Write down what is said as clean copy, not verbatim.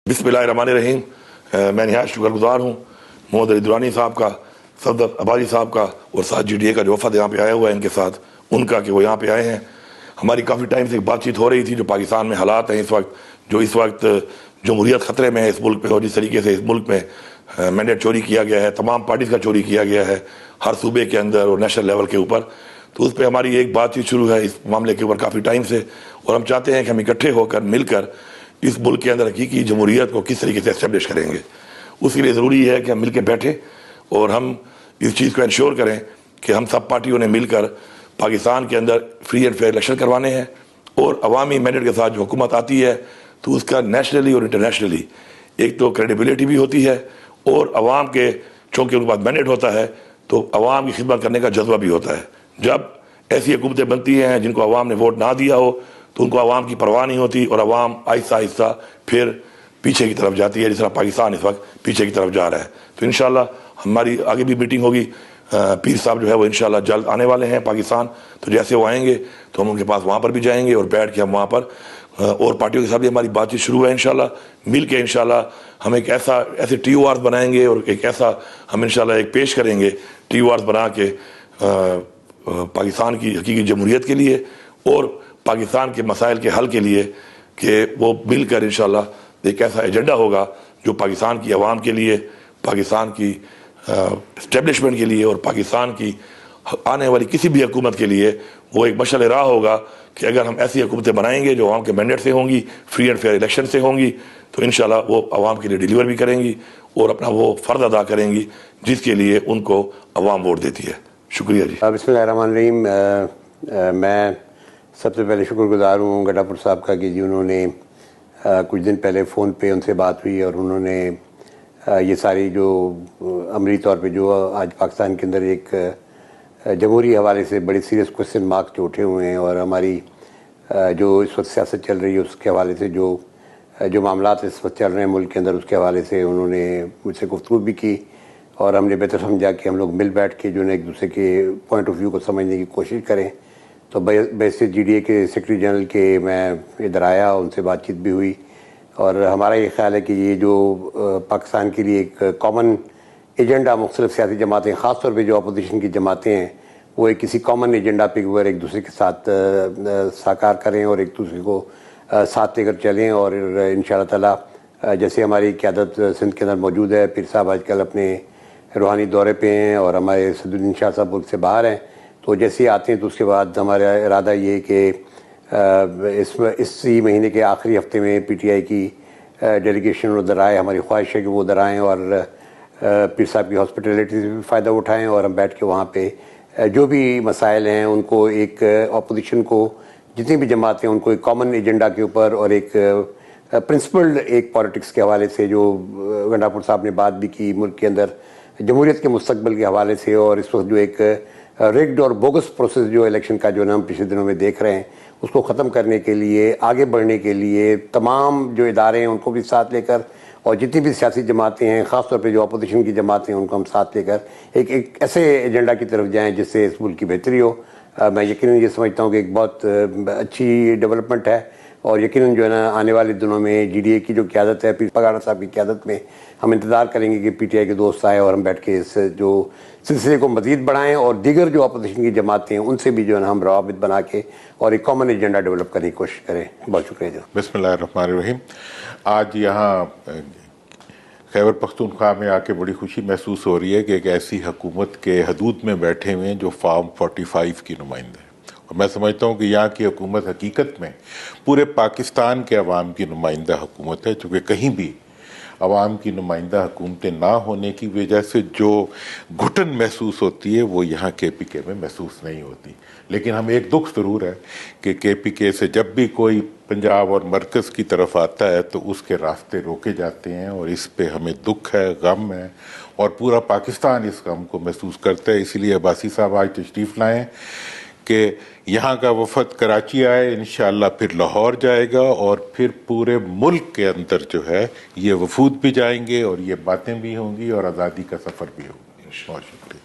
बिस्मिल्लाहिर्रहमानिर्रहीम। मैं नहायत शुक्रगुजार हूँ मोहम्मद अली दुरानी साहब का, सफदर अबादी साहब का और साथ GDA का जो वफद यहाँ पे आया हुआ है इनके साथ, उनका कि वो यहाँ पे आए हैं। हमारी काफ़ी टाइम से एक बातचीत हो रही थी जो पाकिस्तान में हालात हैं इस वक्त जमहूरियत ख़तरे में है इस मुल्क में, और जिस तरीके से इस मुल्क में मैंडेट चोरी किया गया है, तमाम पार्टीज़ का चोरी किया गया है हर सूबे के अंदर और नेशनल लेवल के ऊपर, तो उस पर हमारी एक बातचीत शुरू है इस मामले के ऊपर काफ़ी टाइम से। और हम चाहते हैं कि हम इकट्ठे होकर मिलकर इस मुल्क के अंदर हकीकी जमहूरियत को किस तरीके से एस्टेब्लिश करेंगे। उसके लिए ज़रूरी है कि हम मिल के बैठें और हम इस चीज़ को इंश्योर करें कि हम सब पार्टियों ने मिलकर पाकिस्तान के अंदर फ्री एंड फेयर इलेक्शन करवाने हैं, और अवामी मैंडेट के साथ जो हुकूमत आती है तो उसका नेशनली और इंटरनेशनली एक तो क्रेडिबिलिटी भी होती है, और अवाम के चूँकि उनके पास मैंडेट होता है तो अवाम की खिदमत करने का जज्बा भी होता है। जब ऐसी हुकूमतें बनती हैं जिनको अवाम ने वोट ना दिया हो तो उनको अवाम की परवाह नहीं होती और अवाम आहिस्ता आहिस्ता फिर पीछे की तरफ जाती है, जिस तरह पाकिस्तान इस वक्त पीछे की तरफ जा रहा है। तो इंशाल्लाह हमारी आगे भी मीटिंग होगी। पीर साहब जो है वो इंशाल्लाह जल्द आने वाले हैं पाकिस्तान, तो जैसे वो आएंगे तो हम उनके पास वहाँ पर भी जाएंगे और बैठ के हम वहाँ पर और पार्टियों के साथ भी हमारी बातचीत शुरू है। इंशाल्लाह मिल के इंशाल्लाह हम एक ऐसे TORs बनाएंगे और एक ऐसा हम इंशाल्लाह एक पेश करेंगे TORs बना के पाकिस्तान की हकीकी जमहूरियत के लिए और पाकिस्तान के मसाइल के हल के लिए, कि वो मिलकर इंशाल्लाह एक ऐसा एजेंडा होगा जो पाकिस्तान की आवाम के लिए, पाकिस्तान की इस्टेब्लिशमेंट के लिए और पाकिस्तान की आने वाली किसी भी हुकूमत के लिए वो एक मशाल राह होगा कि अगर हम ऐसी हुकूमतें बनाएंगे जो आवाम के मैंडेट से होंगी, फ्री एंड फेयर इलेक्शन से होंगी, तो इंशाल्लाह वो आवाम के लिए डिलीवर भी करेंगी और अपना वो फ़र्ज अदा करेंगी जिसके लिए उनको आवाम वोट देती है। शुक्रिया जी। बिस्मिल्लाहिर्रहमानिर्रहीम। मैं सबसे पहले शुक्रगुजार हूँ गडापुर साहब का कि जी उन्होंने कुछ दिन पहले फ़ोन पे उनसे बात हुई और उन्होंने ये सारी जो अमली तौर पे जो आज पाकिस्तान के अंदर एक जमहूरी हवाले से बड़े सीरियस क्वेश्चन मार्क्स जो उठे हुए हैं और हमारी जो इस वक्त सियासत चल रही है उसके हवाले से जो मामलात इस वक्त चल रहे हैं मुल्क के अंदर उसके हवाले से उन्होंने मुझसे गुफ्तगू भी की और हमने बेहतर समझा कि हम लोग मिल बैठ के जो है एक दूसरे के पॉइंट ऑफ व्यू को समझने की कोशिश करें। तो वैसे GDA के सेक्रेटरी जनरल के मैं इधर आया, उनसे बातचीत भी हुई और हमारा ये ख्याल है कि ये जो पाकिस्तान के लिए एक कॉमन एजेंडा मुख्तलिफ सियासी जमातें, ख़ास तौर पे जो अपोजिशन की जमातें हैं, वो एक किसी कॉमन एजेंडा पे एक दूसरे के साथ साकार करें और एक दूसरे को साथ लेकर चलें। और इंशाअल्लाह ताला जैसे हमारी क़यादत सिंध के अंदर मौजूद है, पीर साहब आजकल अपने रूहानी दौरे पे हैं और हमारे सदुद्दीन शाह साहब मुल्क से बाहर हैं, तो जैसे ही आते हैं तो उसके बाद हमारा इरादा ये है कि इसी महीने के आखिरी हफ्ते में PTI की डेलीगेशन उधर आए। हमारी ख्वाहिश है कि वो उधर आएँ और पीर साहब की हॉस्पिटलिटी से भी फ़ायदा उठाएँ और हम बैठ के वहाँ पे जो भी मसाइल हैं उनको एक अपोजिशन को जितनी भी जमातें हैं उनको एक कॉमन एजेंडा के ऊपर और एक प्रिंसिपल्ड एक पॉलिटिक्स के हवाले से जो गंडापुर साहब ने बात भी की मुल्क के अंदर जमहूरियत के मुस्तकबिल के हवाले से, और इस वक्त जो एक रिग्ड और बोगस प्रोसेस जो इलेक्शन का जो हम पिछले दिनों में देख रहे हैं उसको ख़त्म करने के लिए, आगे बढ़ने के लिए तमाम जो इदारे हैं उनको भी साथ लेकर और जितनी भी सियासी जमातें हैं ख़ास तौर पे जो अपोजिशन की जमातें हैं उनको हम साथ लेकर एक ऐसे एजेंडा की तरफ जाएं जिससे इस मुल्क की बेहतरी हो। मैं यकीनन ये समझता हूँ कि एक बहुत अच्छी डेवलपमेंट है और यकीनन जो है ना आने वाले दिनों में GDA की जो क़यादत है, पीर पगाड़ा साहब की क़यादत में हम इंतज़ार करेंगे कि PTI के दोस्त आए और हम बैठ के इस जो सिलसिले को मज़ीद बढ़ाएं और दीगर जो अपोजिशन की जमातें हैं उनसे भी जो है ना हम रवाबित बना के और एक कॉमन एजेंडा डेवलप करने की कोशिश करें। बहुत शुक्रिया जनाब। बिस्मिल्लाहिर्रहमानिर्रहीम। आज यहाँ खैबर पख्तूनख्वा में आके बड़ी खुशी महसूस हो रही है कि एक ऐसी हुकूमत के हदूद में बैठे हुए हैं जो फॉर्म 45 की नुमाइंदा है, और मैं समझता हूँ कि यहाँ की हुकूमत हकीकत में पूरे पाकिस्तान के अवाम की नुमाइंदा हुकूमत है, चूँकि कहीं भी अवाम की नुमाइंदा हुकूमतें ना होने की वजह से जो घुटन महसूस होती है वो यहाँ KPK में महसूस नहीं होती। लेकिन हम एक दुख ज़रूर है कि KPK से जब भी कोई पंजाब और मरकज़ की तरफ आता है तो उसके रास्ते रोके जाते हैं, और इस पे हमें दुख है, गम है, और पूरा पाकिस्तान इस गम को महसूस करता है। इसीलिए अब्बासी साहब आज तशरीफ़ लाएँ कि यहाँ का वफद कराची आए, इंशाअल्लाह फिर लाहौर जाएगा और फिर पूरे मुल्क के अंदर जो है ये वफूद भी जाएंगे और ये बातें भी होंगी और आज़ादी का सफ़र भी होगा। बहुत शुक्रिया।